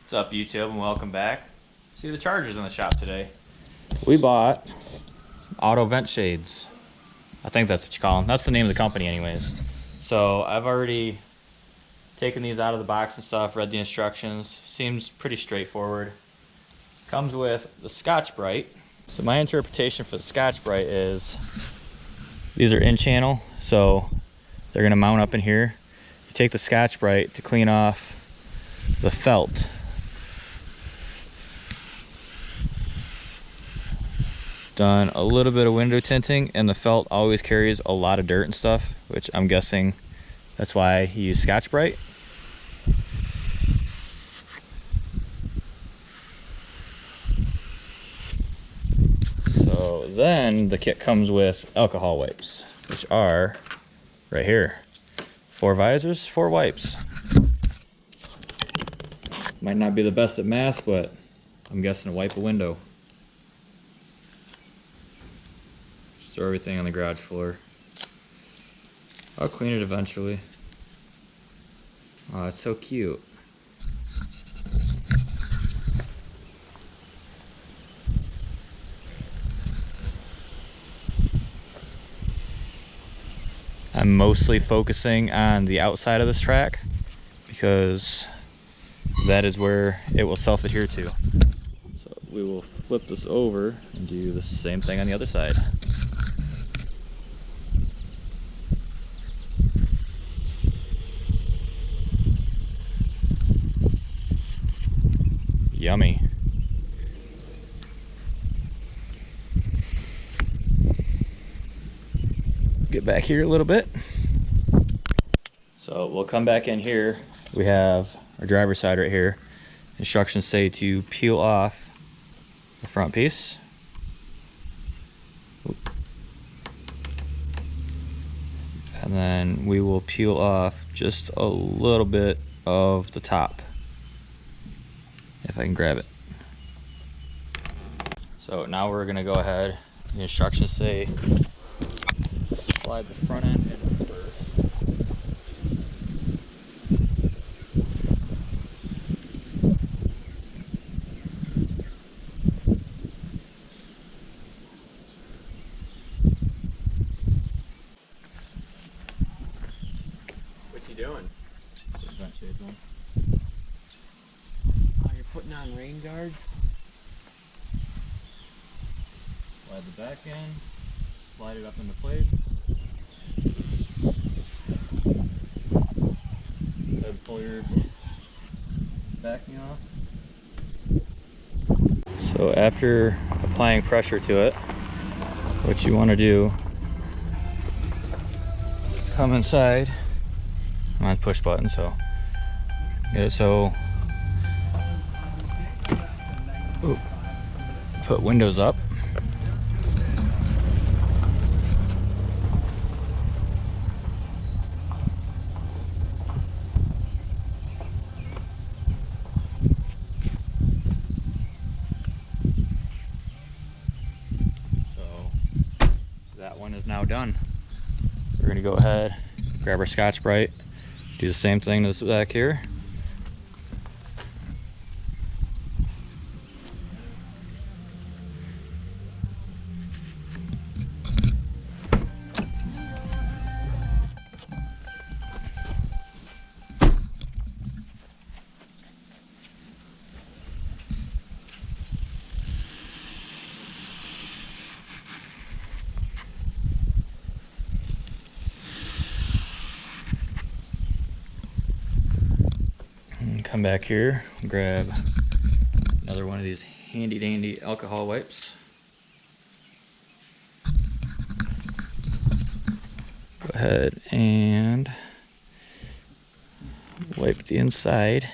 What's up, YouTube, and welcome back. See the Chargers in the shop today. We bought some auto vent shades. I think that's what you call them. That's the name of the company anyways. So I've already taken these out of the box and stuff, read the instructions. Seems pretty straightforward. Comes with the Scotch-Brite. So my interpretation for the Scotch-Brite is these are in channel, so they're gonna mount up in here. You take the Scotch-Brite to clean off the felt. Done a little bit of window tinting, and the felt always carries a lot of dirt and stuff, which I'm guessing that's why you use Scotch-Brite. So then the kit comes with alcohol wipes, which are right here. 4 visors, 4 wipes. Might not be the best at math, but I'm guessing to wipe a window. Just throw everything on the garage floor. I'll clean it eventually. Oh, it's so cute. I'm mostly focusing on the outside of this track because that is where it will self-adhere to. So we will flip this over and do the same thing on the other side. Yummy. Get back here a little bit. So we'll come back in here. We have our driver's side right here. Instructions say to peel off the front piece. And then we will peel off just a little bit of the top, if I can grab it. So now we're gonna go ahead. The instructions say slide the front end in first. What you doing? Vent shades on. Oh, you're putting on rain guards? Slide the back in, slide it up into place. Then pull your backing off. So after applying pressure to it, what you want to do is come inside. I'm on push button, so get it so. Ooh, put windows up. That one is now done. We're gonna go ahead, grab our Scotch-Brite, do the same thing to this back here. Come back here, grab another one of these handy dandy alcohol wipes. Go ahead and wipe the inside.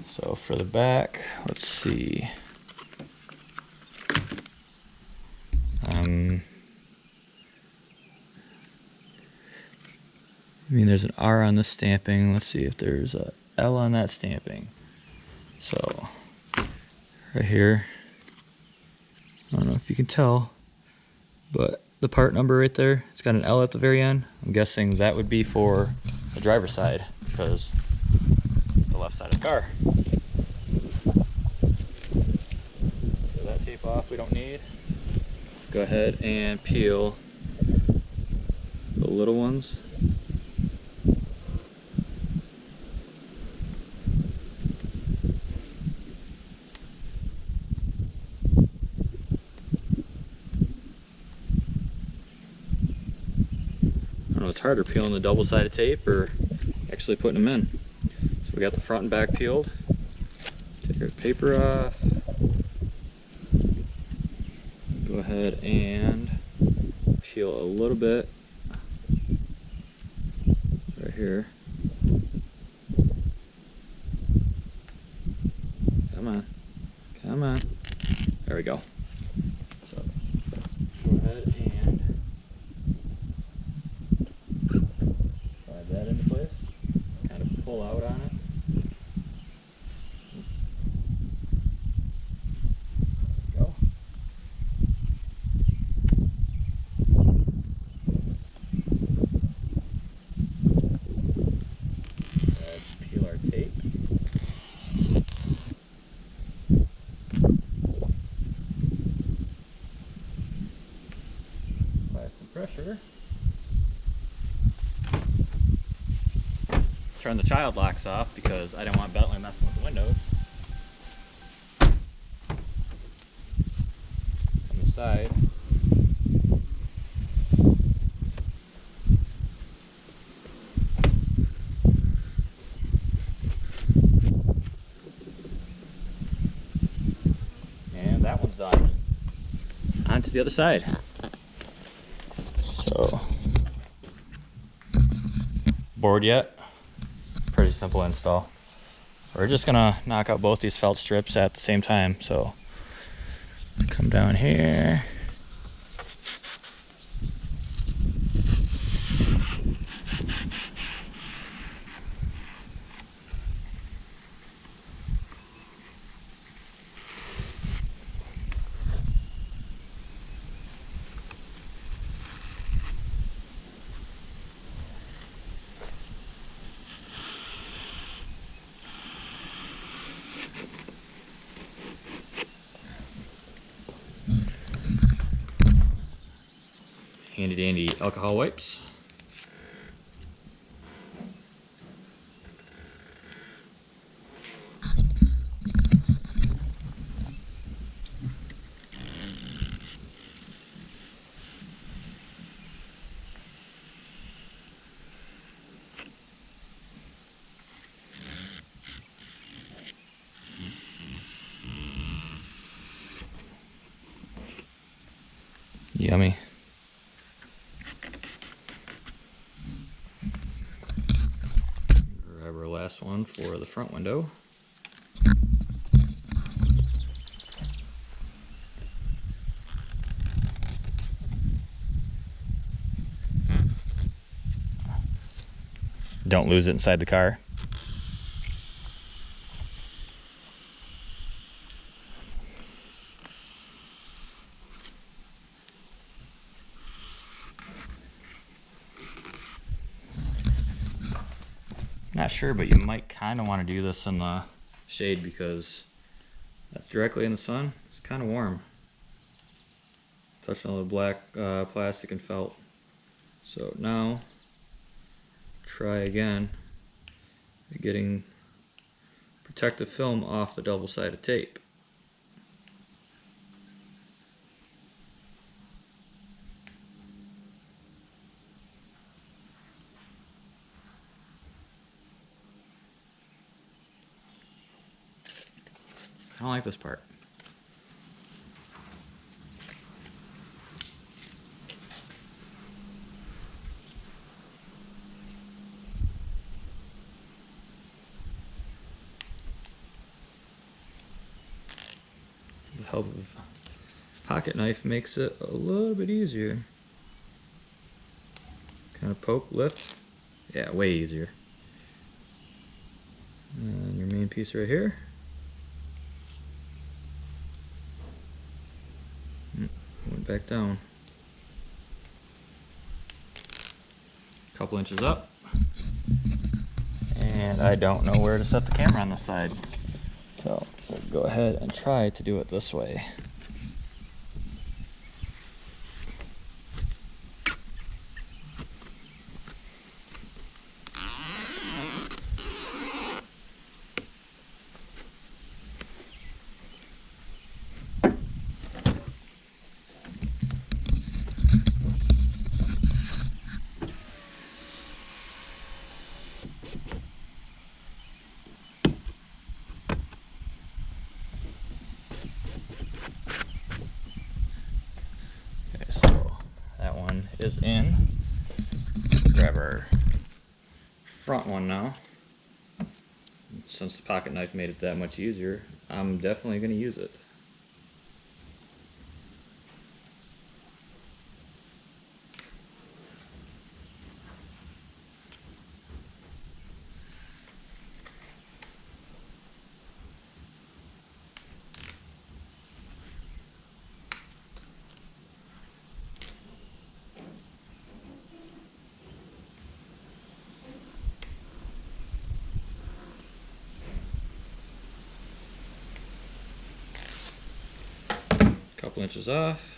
So for the back, let's see. I mean, there's an R on this stamping. Let's see if there's a L on that stamping. So, right here, I don't know if you can tell, but the part number right there, it's got an L at the very end. I'm guessing that would be for the driver's side because it's the left side of the car. So that tape off we don't need. Go ahead and peel the little ones. I don't know, it's harder peeling the double-sided tape or actually putting them in. So we got the front and back peeled. Take our paper off. Go ahead and peel a little bit right here. Come on, come on. There we go. So go ahead and slide that into place. Kind of pull out on it. Go. Peel our tape. Apply some pressure. Turn the child locks off because I didn't want Bentley messing with the windows. On the side. And that one's done. On to the other side. So, bored yet? Pretty simple install. We're just gonna knock out both these felt strips at the same time. So, come down here. Handy dandy alcohol wipes. Yummy. Grab our last one for the front window. Don't lose it inside the car. Not sure, but you might kind of want to do this in the shade because that's directly in the sun. It's kind of warm. Touching all the black plastic and felt. So now, try again getting protective film off the double-sided tape. I don't like this part. The help of pocket knife makes it a little bit easier. Kind of poke, lift, Yeah, way easier. And your main piece right here. Went back down. Couple inches up. And I don't know where to set the camera on this side. So we'll go ahead and try to do it this way. Okay, so that one is in. Grab our front one now. Since the pocket knife made it that much easier, I'm definitely going to use it. Couple inches off.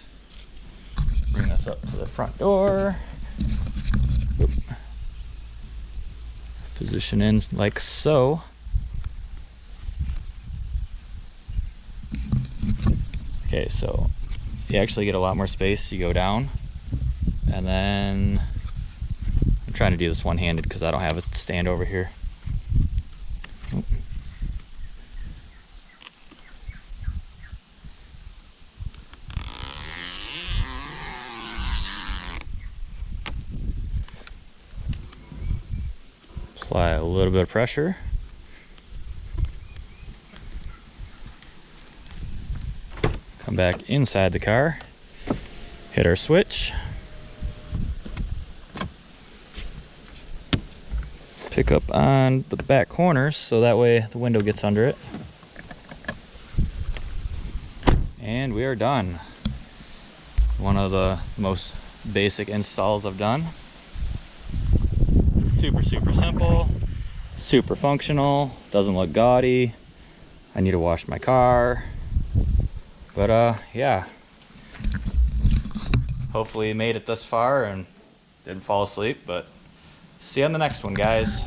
Bring this up to the front door. Oop. Position in like so. Okay, so you actually get a lot more space. You go down, and then I'm trying to do this one-handed because I don't have a stand over here. Oop. Apply a little bit of pressure. Come back inside the car. Hit our switch. Pick up on the back corners so that way the window gets under it. And we are done. One of the most basic installs I've done. Super simple, super functional, doesn't look gaudy. I need to wash my car, but yeah, hopefully you made it this far and didn't fall asleep, but see you on the next one, guys.